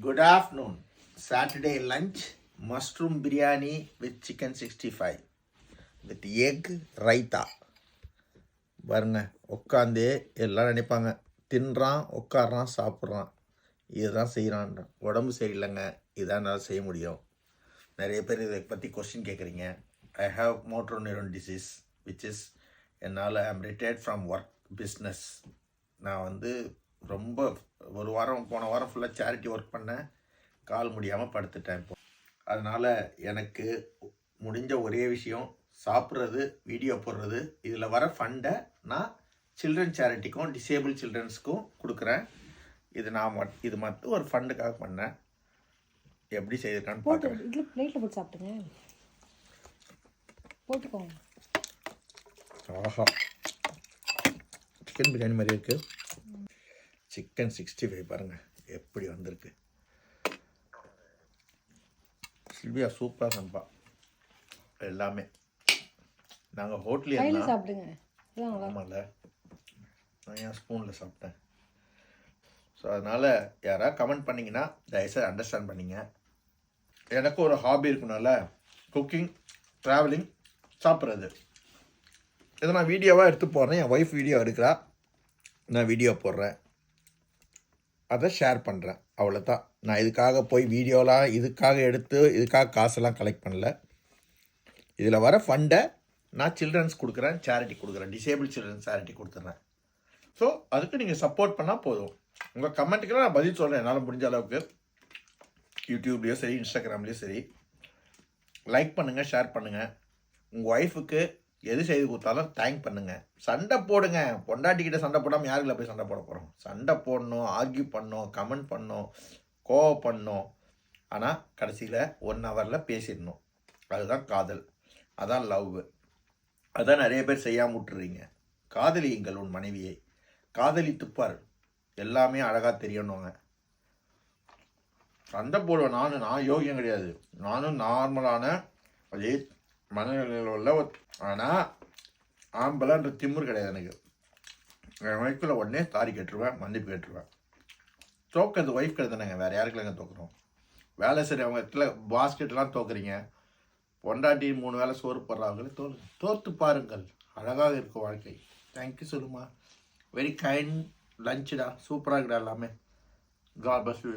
Good afternoon. Saturday lunch, mushroom biryani with chicken 65 with egg raita. பாருங்க உட்காந்து எல்லாம் நினைப்பாங்க தின்றான் உட்காடுறான் சாப்பிட்றான் இதுதான் செய்கிறான். உடம்பு சரியில்லைங்க, இதான் என்னால் செய்ய முடியும். நிறைய பேர் இதை பற்றி கொஸ்டின் கேட்குறீங்க. I have motor neuron disease which is என்னால் I'm retired from work business. நான் ரொம்ப போன வாரம் ஃபுல்லாக சேரிட்டி ஒர்க் பண்ணேன். கால் முடியாமல் படுத்துட்டேன். இப்போ அதனால் எனக்கு முடிஞ்ச ஒரே விஷயம் சாப்பிட்றது, வீடியோ போடுறது. இதில் வர ஃபண்டை நான் சில்ட்ரன் சேரிட்டிக்கும் டிசேபிள் சில்ட்ரன்ஸுக்கும் கொடுக்குறேன். இது மட்டும் ஒரு ஃபண்டுக்காக பண்ணேன். எப்படி செய்திருக்கான்னு பார்க்குறேன். இதில் பிளேட்டில் போட்டு சாப்பிட்டுங்க. போட்டுக்கோங்க. ஆஹா, சிக்கன் பிரியாணி மாதிரி இருக்குது. சிக்கன் 65 பாருங்கள் எப்படி வந்திருக்கு. சில்வியா சூப்பராக சம்பா எல்லாமே. நாங்கள் ஹோட்டலில் சாப்பிடுங்க. ஆமாம்ல, நான் ஏன் ஸ்பூனில் சாப்பிட்டேன். ஸோ அதனால் யாராவது கமெண்ட் பண்ணிங்கன்னா தயவுசெய்து அண்டர்ஸ்டாண்ட் பண்ணிங்க. எனக்கு ஒரு ஹாபி இருக்கணும்ல, குக்கிங், ட்ராவலிங், சாப்பிட்றது. இதை நான் வீடியோவாக எடுத்து போடுறேன். என் ஒய்ஃப் வீடியோ எடுக்கிறா, நான் வீடியோ போடுறேன், அதை ஷேர் பண்ணுறேன். அவ்வளோதான். நான் இதுக்காக போய் வீடியோலாம் இதுக்காக எடுத்து இதுக்காக காசெல்லாம் கலெக்ட் பண்ணல. இதில் வர ஃபண்டை நான் சில்ட்ரன்ஸ் கொடுக்குறேன், சேரிட்டி கொடுக்குறேன், டிசேபிள் சில்ட்ரன்ஸ் சேரிட்டி கொடுத்துட்றேன். ஸோ அதுக்கு நீங்கள் சப்போர்ட் பண்ணால் போதும். உங்கள் கமெண்ட்டுக்கெல்லாம் நான் பதில் சொல்கிறேன் என்னால் முடிஞ்ச அளவுக்கு. யூடியூப்லேயும் சரி, இன்ஸ்டாகிராம்லேயும் சரி. லைக் பண்ணுங்கள், ஷேர் பண்ணுங்கள். உங்கள் ஒய்ஃபுக்கு எது செய்து கொடுத்தாலும் தேங்க் பண்ணுங்கள். சண்டை போடுங்க. பொண்டாட்டிக்கிட்ட சண்டை போடாமல் யாருக்குள்ள போய் சண்டை போட போகிறோம்? சண்டை போடணும், ஆர்கியூ பண்ணணும், கமெண்ட் பண்ணணும், கோவம் பண்ணணும். ஆனால் கடைசியில் 1 ஹவரில் பேசிடணும். அதுதான் காதல், அதான் லவ். அதான் நிறைய பேர் செய்யாமல் விட்டுறீங்க. காதலியுங்கள் உன் மனைவியை. காதலித்துப்பார், எல்லாமே அழகாக தெரியணுங்க. சண்டை போடுவேன் நான் யோகியம் கிடையாது. நானும் நார்மலான அதே மனநிலையில் உள்ள. ஆனால் ஆம்பளைன்ற திமிர் கிடையாது எனக்கு. என் ஒய்ஃபில் உடனே சாரி கேட்டுருவேன், மன்னிப்பு கேட்டுருவேன். தோக்கிறது ஒய்ஃப் கிடையாதுனாங்க, வேறு யாருக்குலாங்க தோக்குறோம்? வேலை சரி அவங்க இடத்துல பாஸ்கெட்லாம் தோக்குறீங்க. பொண்டாட்டி 3 வேலை சோறு போடுறாங்களே, தோற்று பாருங்கள், அழகாக இருக்கும் வாழ்க்கை. தேங்க்யூ சொல்லுமா. வெரி கைண்ட் லஞ்சுடா, சூப்பராக இருக்குடா எல்லாமே. God bless you.